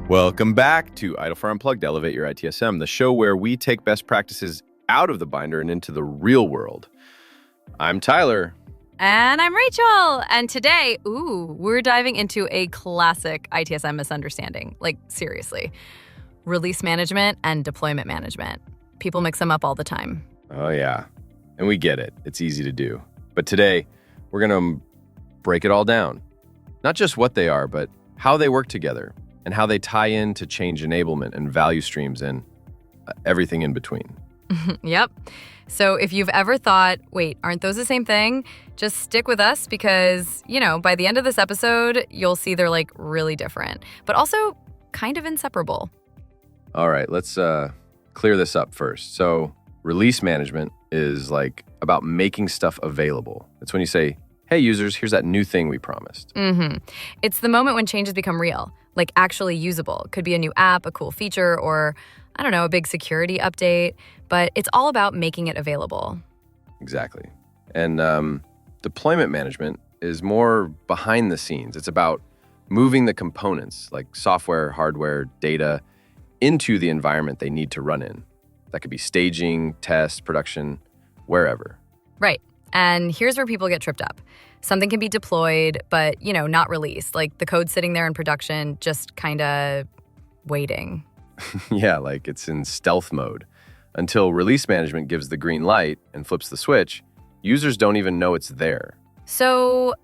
Welcome back to ITIL for Unplugged, Elevate Your ITSM, the show where we take best practices out of the binder and into the real world. I'm Tyler. And I'm Rachel. And today, we're diving into a classic ITSM misunderstanding. Like, seriously. Release management and deployment management. People mix them up all the time. Oh, yeah. And we get it. It's easy to do. But today, we're going to break it all down. Not just what they are, but how they work together and how they tie into change enablement and value streams and everything in between. Yep. So if you've ever thought, wait, aren't those the same thing? Just stick with us because, by the end of this episode, you'll see they're like really different, but also kind of inseparable. All right, let's clear this up first. So release management is like about making stuff available. It's when you say, hey, users, here's that new thing we promised. It's the moment when changes become real, like actually usable. It could be a new app, a cool feature, or, a big security update. But it's all about making it available. Exactly. And deployment management is more behind the scenes. It's about moving the components, like software, hardware, data, into the environment they need to run in. That could be staging, test, production, wherever. Right. And here's where people get tripped up. Something can be deployed, but, not released. Like the code sitting there in production, just kind of waiting. Yeah, like it's in stealth mode. Until release management gives the green light and flips the switch, users don't even know it's there. So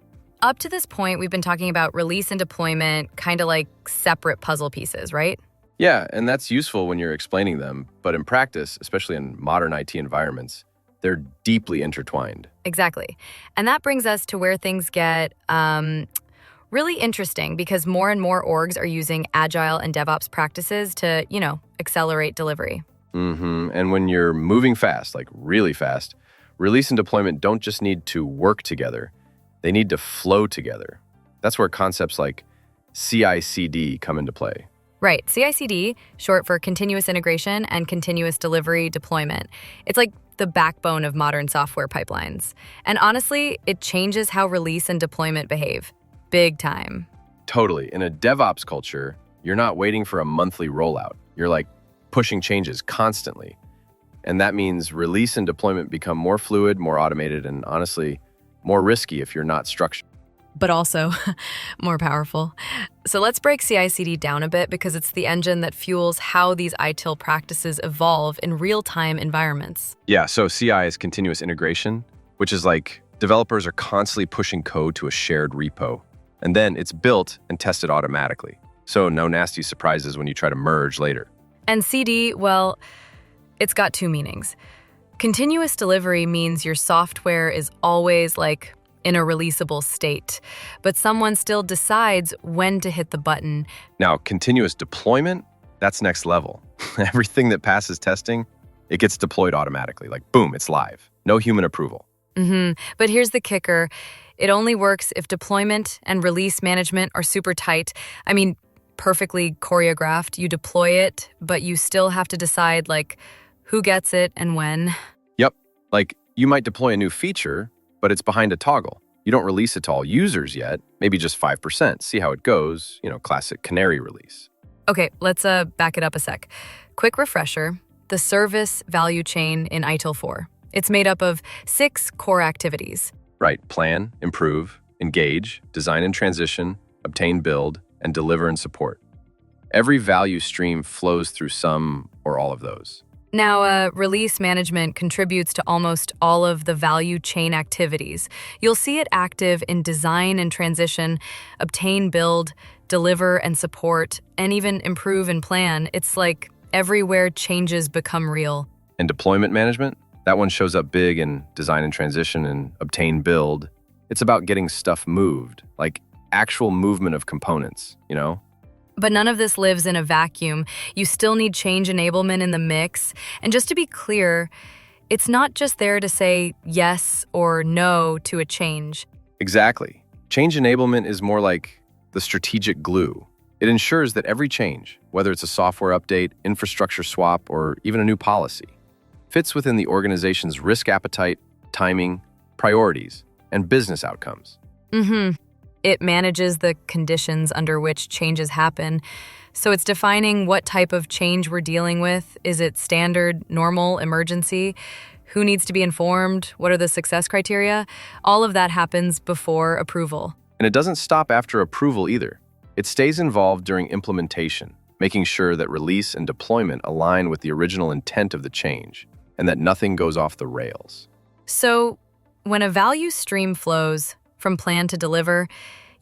up to this point, we've been talking about release and deployment kind of like separate puzzle pieces, right? Yeah, and that's useful when you're explaining them. But in practice, especially in modern IT environments, they're deeply intertwined. Exactly. And that brings us to where things get really interesting because more and more orgs are using agile and DevOps practices to, accelerate delivery. And when you're moving fast, like really fast, release and deployment don't just need to work together. They need to flow together. That's where concepts like CI/CD come into play. Right. CI/CD, short for continuous integration and continuous delivery deployment. It's like the backbone of modern software pipelines. And honestly, it changes how release and deployment behave. Big time. Totally. In a DevOps culture, you're not waiting for a monthly rollout. You're like pushing changes constantly. And that means release and deployment become more fluid, more automated, and honestly, more risky if you're not structured. But also more powerful. So let's break CI/CD down a bit because it's the engine that fuels how these ITIL practices evolve in real-time environments. Yeah, so CI is continuous integration, which is like developers are constantly pushing code to a shared repo. And then it's built and tested automatically. So no nasty surprises when you try to merge later. And CD, well, it's got two meanings. Continuous delivery means your software is always like in a releasable state, but someone still decides when to hit the button. Now, continuous deployment, that's next level. Everything that passes testing, it gets deployed automatically. Like, boom, it's live. No human approval. But here's the kicker. It only works if deployment and release management are super tight. I mean, perfectly choreographed. You deploy it, but you still have to decide, like, who gets it and when. Yep. Like, you might deploy a new feature, but it's behind a toggle. You don't release it to all users yet, maybe just 5%. See how it goes, classic canary release. Okay, let's back it up a sec. Quick refresher, the service value chain in ITIL 4. It's made up of 6 core activities. Right, plan, improve, engage, design and transition, obtain, build, and deliver and support. Every value stream flows through some or all of those. Now, release management contributes to almost all of the value chain activities. You'll see it active in design and transition, obtain, build, deliver and support, and even improve and plan. It's like everywhere changes become real. And deployment management? That one shows up big in design and transition and obtain, build. It's about getting stuff moved, like actual movement of components, But none of this lives in a vacuum. You still need change enablement in the mix. And just to be clear, it's not just there to say yes or no to a change. Exactly. Change enablement is more like the strategic glue. It ensures that every change, whether it's a software update, infrastructure swap, or even a new policy, fits within the organization's risk appetite, timing, priorities, and business outcomes. It manages the conditions under which changes happen, So it's defining what type of change we're dealing with. Is it standard, normal, emergency? Who needs to be informed? What are the success criteria? All of that happens before approval. And it doesn't stop after approval either. It stays involved during implementation, making sure that release and deployment align with the original intent of the change and that nothing goes off the rails. So when a value stream flows from plan to deliver,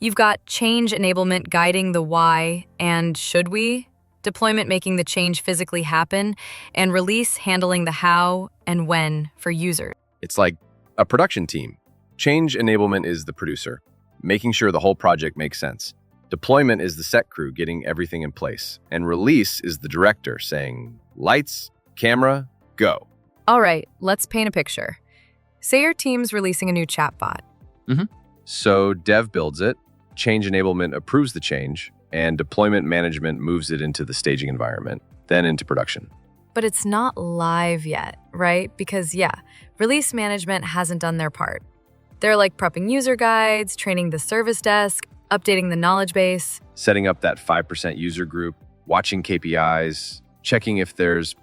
you've got change enablement guiding the why and should we, deployment making the change physically happen, and release handling the how and when for users. It's like a production team. Change enablement is the producer, making sure the whole project makes sense. Deployment is the set crew getting everything in place. And release is the director saying, lights, camera, go. All right, let's paint a picture. Say your team's releasing a new chatbot. So dev builds it, change enablement approves the change, and deployment management moves it into the staging environment, then into production. But it's not live yet, right? Because release management hasn't done their part. They're like prepping user guides, training the service desk, updating the knowledge base. Setting up that 5% user group, watching KPIs, checking if there's,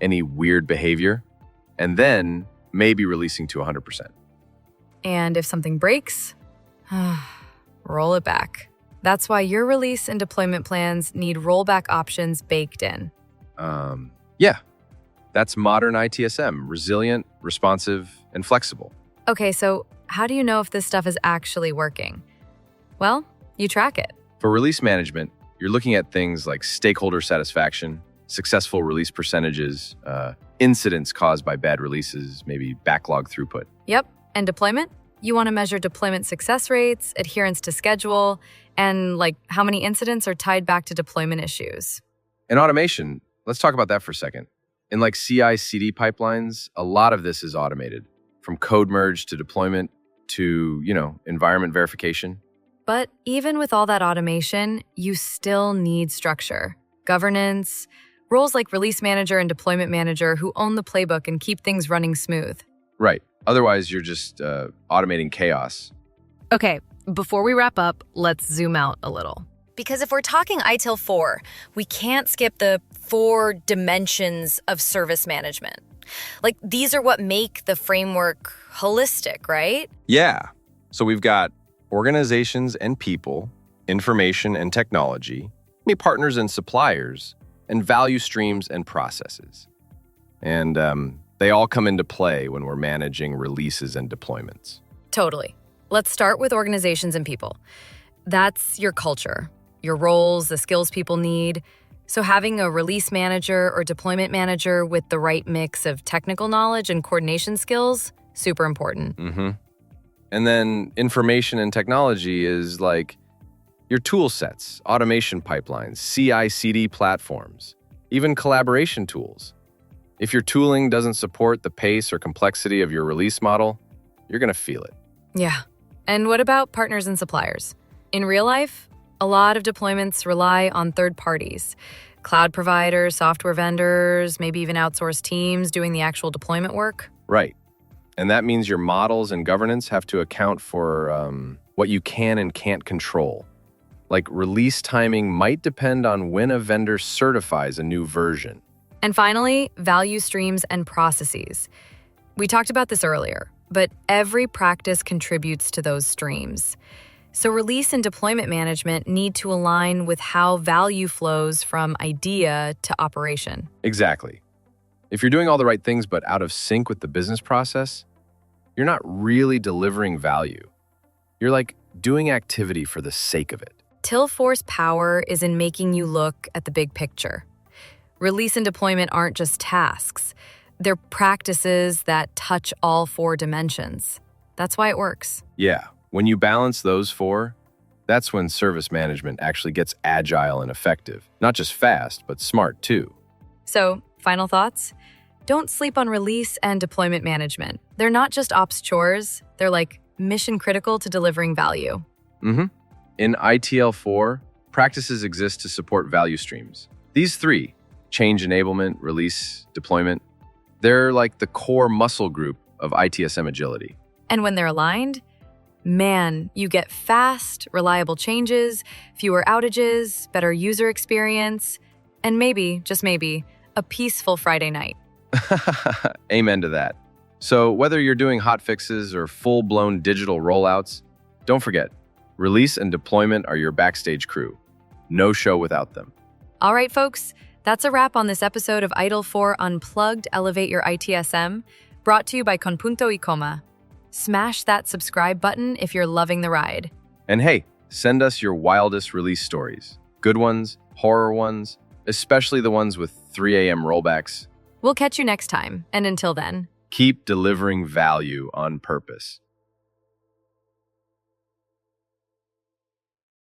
any weird behavior, and then maybe releasing to 100%. And if something breaks, roll it back. That's why your release and deployment plans need rollback options baked in. That's modern ITSM, resilient, responsive, and flexible. Okay, so how do you know if this stuff is actually working? Well, you track it. For release management, you're looking at things like stakeholder satisfaction, successful release percentages, incidents caused by bad releases, maybe backlog throughput. Yep, and deployment? You want to measure deployment success rates, adherence to schedule, and how many incidents are tied back to deployment issues. And automation, let's talk about that for a second. In CI/CD pipelines, a lot of this is automated, from code merge to deployment to, environment verification. But even with all that automation, you still need structure, governance, roles like release manager and deployment manager who own the playbook and keep things running smooth. Right. Otherwise, you're just automating chaos. Okay, before we wrap up, let's zoom out a little. Because if we're talking ITIL 4, we can't skip the 4 dimensions of service management. These are what make the framework holistic, right? Yeah. So we've got organizations and people, information and technology, partners and suppliers, and value streams and processes. And they all come into play when we're managing releases and deployments. Totally. Let's start with organizations and people. That's your culture, your roles, the skills people need. So having a release manager or deployment manager with the right mix of technical knowledge and coordination skills, super important. And then information and technology is your tool sets, automation pipelines, CI/CD platforms, even collaboration tools. If your tooling doesn't support the pace or complexity of your release model, you're going to feel it. Yeah. And what about partners and suppliers? In real life, a lot of deployments rely on third parties, cloud providers, software vendors, maybe even outsourced teams doing the actual deployment work. Right. And that means your models and governance have to account for what you can and can't control. Release timing might depend on when a vendor certifies a new version. And finally, value streams and processes. We talked about this earlier, but every practice contributes to those streams. So release and deployment management need to align with how value flows from idea to operation. Exactly. If you're doing all the right things but out of sync with the business process, you're not really delivering value. You're doing activity for the sake of it. ITIL 4's power is in making you look at the big picture. Release and deployment aren't just tasks. They're practices that touch all 4 dimensions. That's why it works. Yeah. When you balance those 4, that's when service management actually gets agile and effective. Not just fast, but smart too. So, final thoughts? Don't sleep on release and deployment management. They're not just ops chores. They're mission critical to delivering value. In ITL 4, practices exist to support value streams. These 3, change enablement, release, deployment, they're the core muscle group of ITSM agility. And when they're aligned, Man, you get fast, reliable changes, fewer outages, better user experience, and maybe, just maybe, a peaceful Friday night. Amen to that. So whether you're doing hot fixes or full-blown digital rollouts, don't forget, release and deployment are your backstage crew. No show without them. All right, folks, that's a wrap on this episode of ITIL 4 Unplugged, Elevate Your ITSM, brought to you by Conpunto y Coma. Smash that subscribe button if you're loving the ride. And hey, send us your wildest release stories. Good ones, horror ones, especially the ones with 3 a.m. rollbacks. We'll catch you next time, and until then, Keep delivering value on purpose.